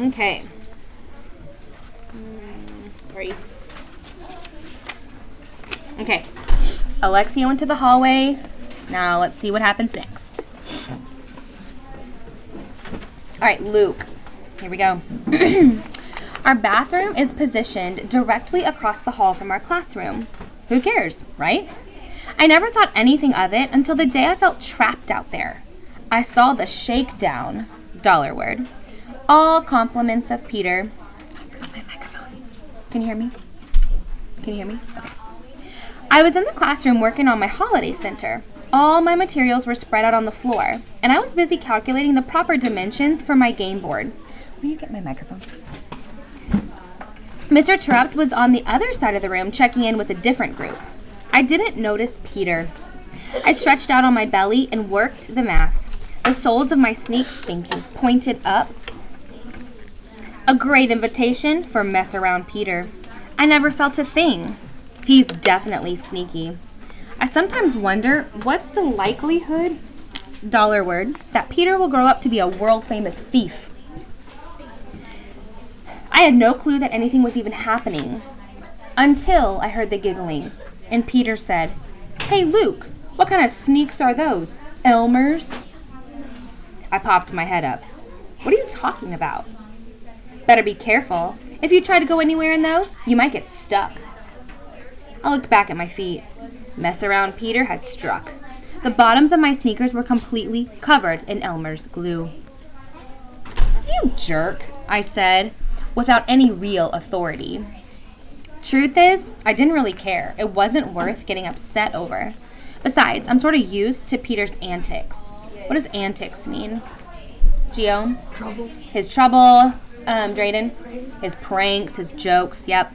Okay. 3. Okay. Alexia went to the hallway. Now let's see what happens next. Alright, Luke. Here we go. Our bathroom is positioned directly across the hall from our classroom. Who cares, right? I never thought anything of it until the day I felt trapped out there. I saw the shakedown, $word. All compliments of Peter. I forgot my microphone. Can you hear me? Can you hear me? Okay. I was in the classroom working on my holiday center. All my materials were spread out on the floor, and I was busy calculating the proper dimensions for my game board. Will you get my microphone? Mr. Terupt was on the other side of the room checking in with a different group. I didn't notice Peter. I stretched out on my belly and worked the math. The soles of my sneaks, pointed up. A great invitation for mess around Peter. I never felt a thing. He's definitely sneaky. I sometimes wonder what's the likelihood, $word, that Peter will grow up to be a world-famous thief. I had no clue that anything was even happening until I heard the giggling, and Peter said, "Hey, Luke, what kind of sneaks are those? Elmer's?" I popped my head up. "What are you talking about?" "Better be careful. If you try to go anywhere in those, you might get stuck." I looked back at my feet. Mess around Peter had struck. The bottoms of my sneakers were completely covered in Elmer's glue. "You jerk," I said, without any real authority. Truth is, I didn't really care. It wasn't worth getting upset over. Besides, I'm sort of used to Peter's antics. What does antics mean? Gio? Trouble. His trouble, Drayden. His pranks, his jokes, yep.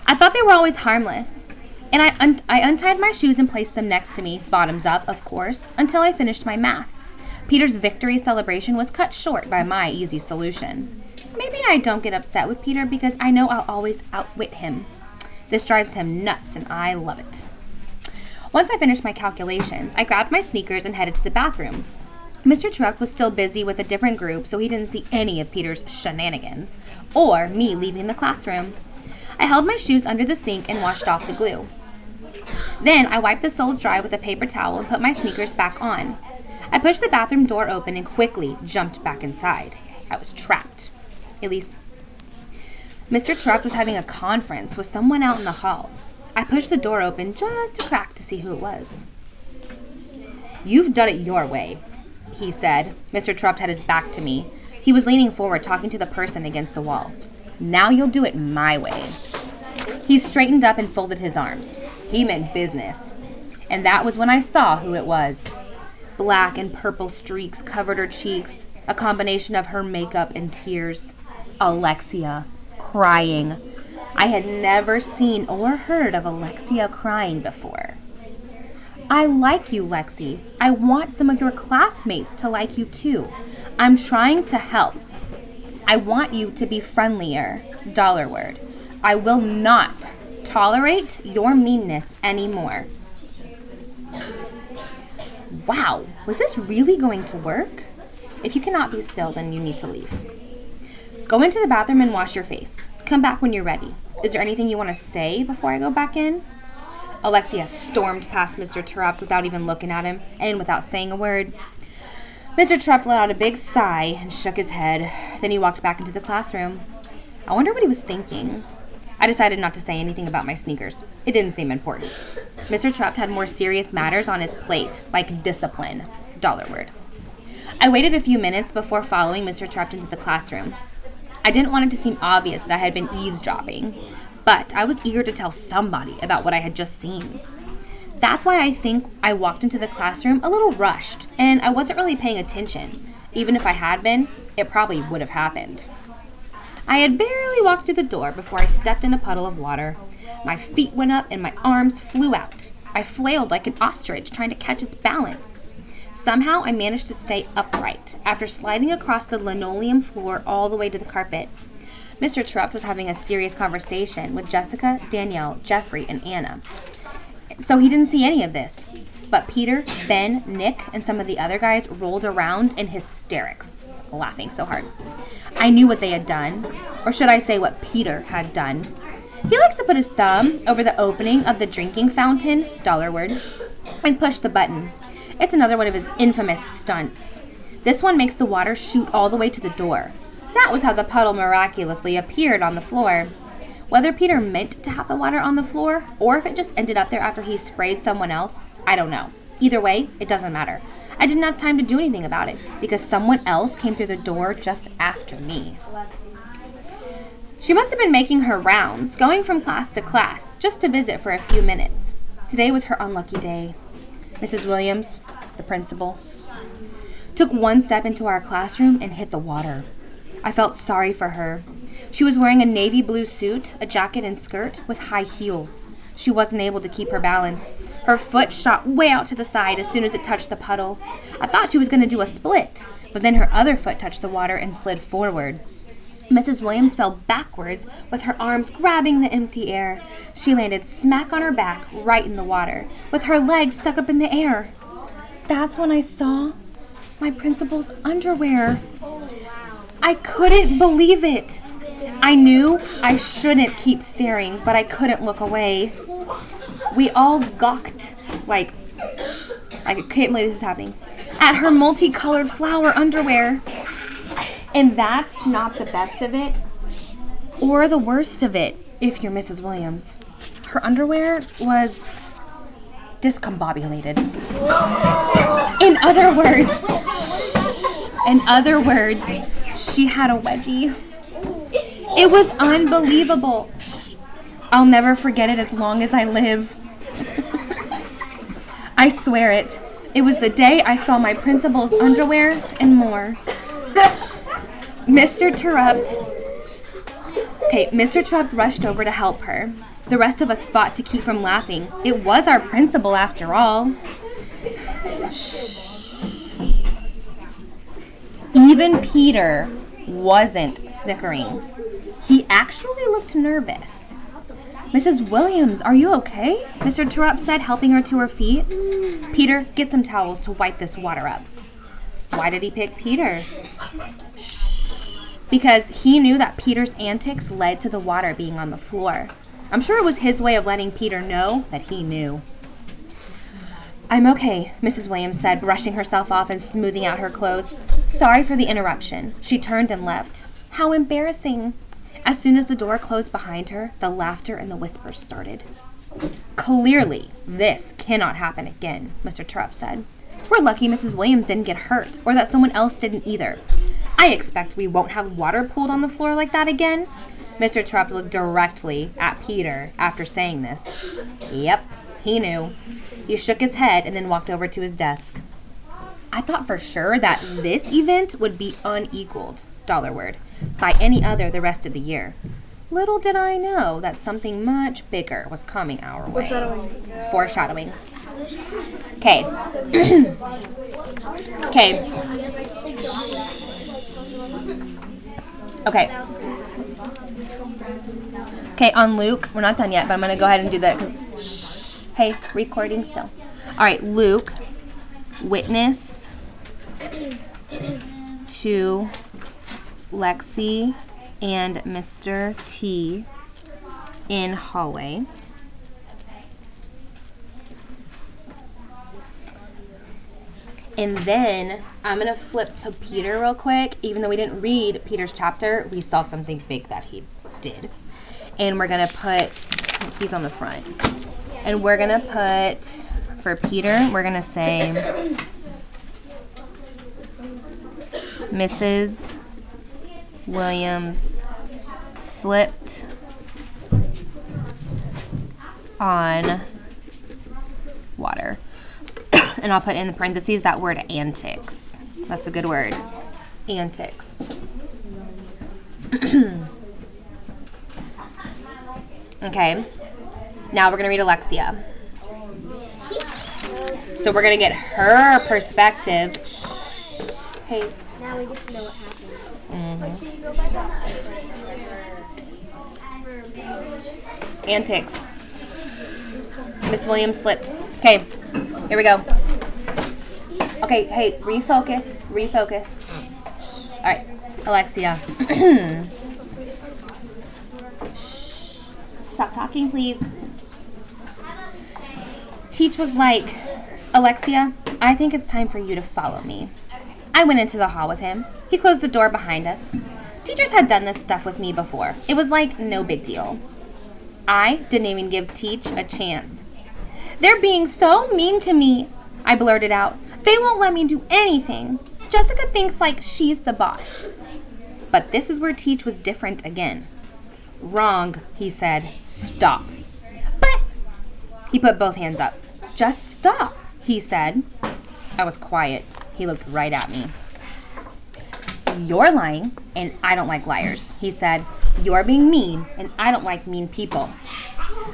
I thought they were always harmless. And I untied my shoes and placed them next to me, bottoms up, of course, until I finished my math. Peter's victory celebration was cut short by my easy solution. Maybe I don't get upset with Peter because I know I'll always outwit him. This drives him nuts, and I love it. Once I finished my calculations, I grabbed my sneakers and headed to the bathroom. Mr. Terupt was still busy with a different group, so he didn't see any of Peter's shenanigans, or me leaving the classroom. I held my shoes under the sink and washed off the glue. Then I wiped the soles dry with a paper towel and put my sneakers back on. I pushed the bathroom door open and quickly jumped back inside. I was trapped. At least, Mr. Terupt was having a conference with someone out in the hall. I pushed the door open just a crack to see who it was. "You've done it your way," he said. Mr. Terupt had his back to me. He was leaning forward, talking to the person against the wall. "Now you'll do it my way." He straightened up and folded his arms. He meant business. And that was when I saw who it was. Black and purple streaks covered her cheeks, a combination of her makeup and tears. Alexia, crying. I had never seen or heard of Alexia crying before. "I like you, Lexi. I want some of your classmates to like you too. I'm trying to help. I want you to be friendlier, $word. I will not tolerate your meanness anymore." Wow, was this really going to work? If you cannot be still, then you need to leave. "Go into the bathroom and wash your face. Come back when you're ready. Is there anything you want to say before I go back in?" Alexia stormed past Mr. Terupt without even looking at him and without saying a word. Mr. Terupt let out a big sigh and shook his head. Then he walked back into the classroom. I wonder what he was thinking. I decided not to say anything about my sneakers. It didn't seem important. Mr. Terupt had more serious matters on his plate, like discipline, $word. I waited a few minutes before following Mr. Terupt into the classroom. I didn't want it to seem obvious that I had been eavesdropping, but I was eager to tell somebody about what I had just seen. That's why I think I walked into the classroom a little rushed, and I wasn't really paying attention. Even if I had been, it probably would have happened. I had barely walked through the door before I stepped in a puddle of water. My feet went up and my arms flew out. I flailed like an ostrich trying to catch its balance. Somehow I managed to stay upright after sliding across the linoleum floor all the way to the carpet. Mr. Terupt was having a serious conversation with Jessica, Danielle, Jeffrey, and Anna. So he didn't see any of this. but Peter, Ben, Nick, and some of the other guys rolled around in hysterics, laughing so hard. I knew what they had done, or should I say what Peter had done. He likes to put his thumb over the opening of the drinking fountain, $word, and push the button. It's another one of his infamous stunts. This one makes the water shoot all the way to the door. That was how the puddle miraculously appeared on the floor. Whether Peter meant to have the water on the floor, or if it just ended up there after he sprayed someone else, I don't know. Either way, it doesn't matter. I didn't have time to do anything about it, because someone else came through the door just after me. She must have been making her rounds, going from class to class, just to visit for a few minutes. Today was her unlucky day. Mrs. Williams, the principal, took one step into our classroom and hit the water. I felt sorry for her. She was wearing a navy blue suit, a jacket and skirt, with high heels. She wasn't able to keep her balance. Her foot shot way out to the side as soon as it touched the puddle. I thought she was going to do a split, but then her other foot touched the water and slid forward. Mrs. Williams fell backwards with her arms grabbing the empty air. She landed smack on her back right in the water, with her legs stuck up in the air. That's when I saw my principal's underwear. I couldn't believe it. I knew I shouldn't keep staring, but I couldn't look away. We all gawked, like I can't believe this is happening, at her multicolored flower underwear. And that's not the best of it, or the worst of it, if you're Mrs. Williams. Her underwear was discombobulated. In other words, she had a wedgie. It was unbelievable. I'll never forget it as long as I live. I swear it. It was the day I saw my principal's underwear and more. Mr. Terupt rushed over to help her. The rest of us fought to keep from laughing. It was our principal after all. Even Peter wasn't snickering. He actually looked nervous. Mrs. Williams, are you okay? Mr. Terupt said, helping her to her feet. Peter, get some towels to wipe this water up. Why did he pick Peter? Because he knew that Peter's antics led to the water being on the floor. I'm sure it was his way of letting Peter know that he knew. I'm okay, Mrs. Williams said, brushing herself off and smoothing out her clothes. Sorry for the interruption. She turned and left. How embarrassing. As soon as the door closed behind her, the laughter and the whispers started. Clearly, this cannot happen again, Mr. Terupt said. We're lucky Mrs. Williams didn't get hurt, or that someone else didn't either. I expect we won't have water pooled on the floor like that again. Mr. Terupt looked directly at Peter after saying this. Yep, he knew. He shook his head and then walked over to his desk. I thought for sure that this event would be unequaled, $word, by any other the rest of the year. Little did I know that something much bigger was coming our way. Foreshadowing. Okay. Okay, on Luke, we're not done yet, but I'm going to go ahead and do that because, hey, recording still. All right, Luke, witness to Lexi and Mr. T in hallway. And then I'm going to flip to Peter real quick. Even though we didn't read Peter's chapter, we saw something big that he did. And we're going to put, he's on the front. And we're going to put, for Peter, we're going to say, Mrs. Williams slipped on water. And I'll put in the parentheses that word antics. That's a good word. Antics. Okay. Now we're going to read Alexia. So we're going to get her perspective. Hey. Now we get to know what happened. Antics. Miss Williams slipped. Okay. Here we go. Okay, hey, refocus. All right, Alexia. Stop talking, please. Teach was like, Alexia, I think it's time for you to follow me. I went into the hall with him. He closed the door behind us. Teachers had done this stuff with me before. It was like no big deal. I didn't even give Teach a chance. They're being so mean to me, I blurted out. They won't let me do anything. Jessica thinks like she's the boss. But this is where Teach was different again. Wrong, he said. Stop. But he put both hands up. Just stop, he said. I was quiet. He looked right at me. You're lying, and I don't like liars, he said. You're being mean, and I don't like mean people.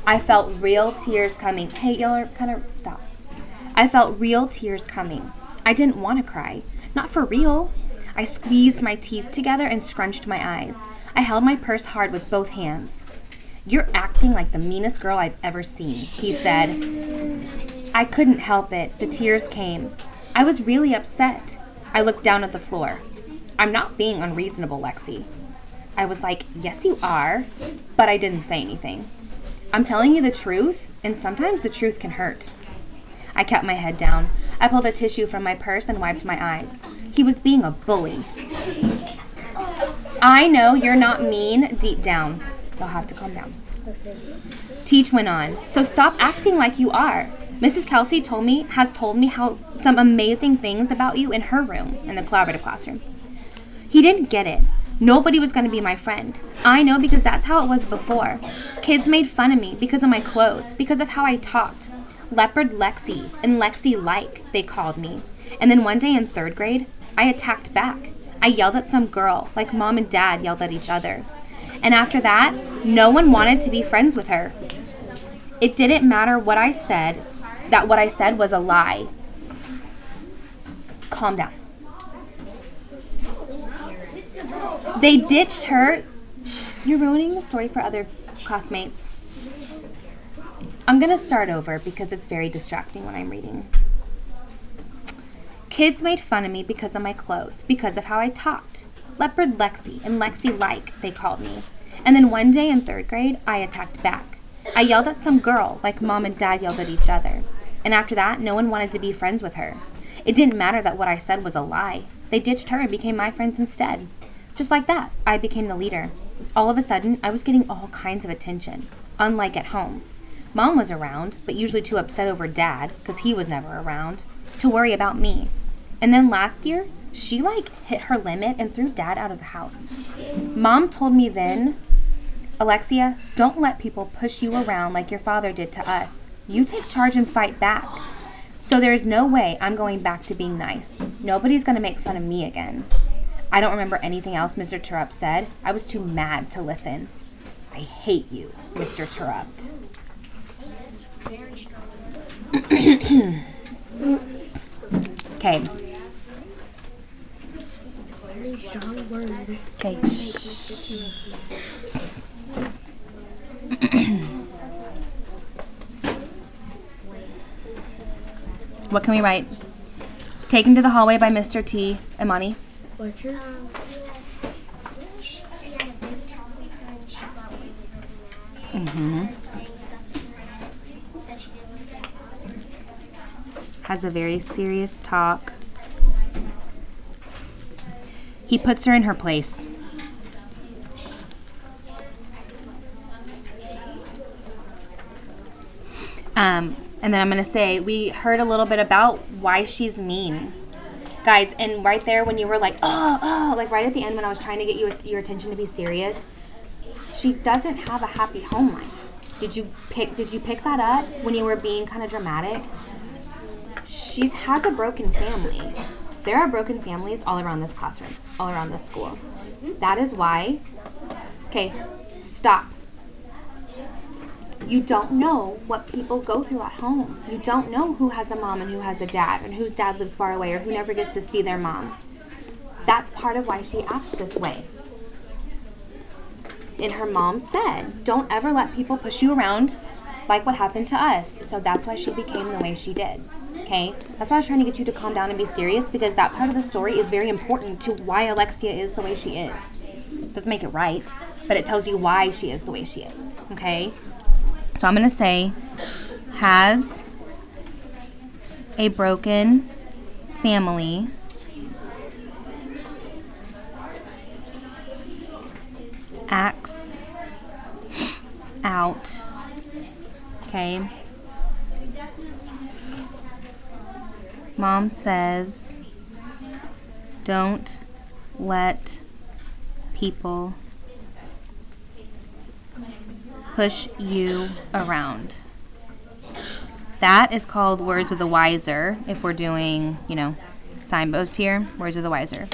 I felt real tears coming. Hey, y'all are kind of... Stop. I felt real tears coming. I didn't want to cry. Not for real. I squeezed my teeth together and scrunched my eyes. I held my purse hard with both hands. You're acting like the meanest girl I've ever seen, he said. I couldn't help it. The tears came. I was really upset. I looked down at the floor. I'm not being unreasonable, Lexi. I was like, yes, you are, but I didn't say anything. I'm telling you the truth, and sometimes the truth can hurt. I kept my head down. I pulled a tissue from my purse and wiped my eyes. He was being a bully. I know you're not mean deep down. You'll have to calm down. Teach went on. So stop acting like you are. Mrs. Kelsey has told me how some amazing things about you in her room, in the collaborative classroom. He didn't get it. Nobody was going to be my friend. I know because that's how it was before. Kids made fun of me because of my clothes, because of how I talked. Leopard Lexi and Lexi-like, they called me. And then one day in 3rd grade, I attacked back. I yelled at some girl, like Mom and Dad yelled at each other. And after that, no one wanted to be friends with her. It didn't matter what I said, that what I said was a lie. Calm down. They ditched her. You're ruining the story for other classmates. I'm going to start over because it's very distracting when I'm reading. Kids made fun of me because of my clothes, because of how I talked. Leopard Lexi and Lexi-like, they called me. And then one day in 3rd grade, I attacked back. I yelled at some girl, like Mom and Dad yelled at each other. And after that, no one wanted to be friends with her. It didn't matter that what I said was a lie. They ditched her and became my friends instead. Just like that, I became the leader. All of a sudden, I was getting all kinds of attention, unlike at home. Mom was around, but usually too upset over Dad, because he was never around, to worry about me. And then last year, she hit her limit and threw Dad out of the house. Mom told me then, Alexia, don't let people push you around like your father did to us. You take charge and fight back. So there's no way I'm going back to being nice. Nobody's going to make fun of me again. I don't remember anything else Mr. Terupt said. I was too mad to listen. I hate you, Mr. Terupt. Okay. Okay. What can we write? Taken to the hallway by Mr. T. Imani. Orchard. Mm-hmm. Has a very serious talk. He puts her in her place. And then I'm going to say, we heard a little bit about why she's mean. Guys, and right there when you were like, like right at the end when I was trying to get your attention to be serious, she doesn't have a happy home life. Did you pick that up when you were being kind of dramatic? She has a broken family. There are broken families all around this classroom, all around this school. That is why, okay, stop. You don't know what people go through at home. You don't know who has a mom and who has a dad, and whose dad lives far away or who never gets to see their mom. That's part of why she acts this way. And her mom said, don't ever let people push you around like what happened to us. So that's why she became the way she did. Okay? That's why I was trying to get you to calm down and be serious, because that part of the story is very important to why Alexia is the way she is. Doesn't make it right, but it tells you why she is the way she is. Okay? So I'm going to say, has a broken family acts out. Okay. Mom says, don't let people push you around. That is called words of the wiser if we're doing, signposts here. Words of the wiser.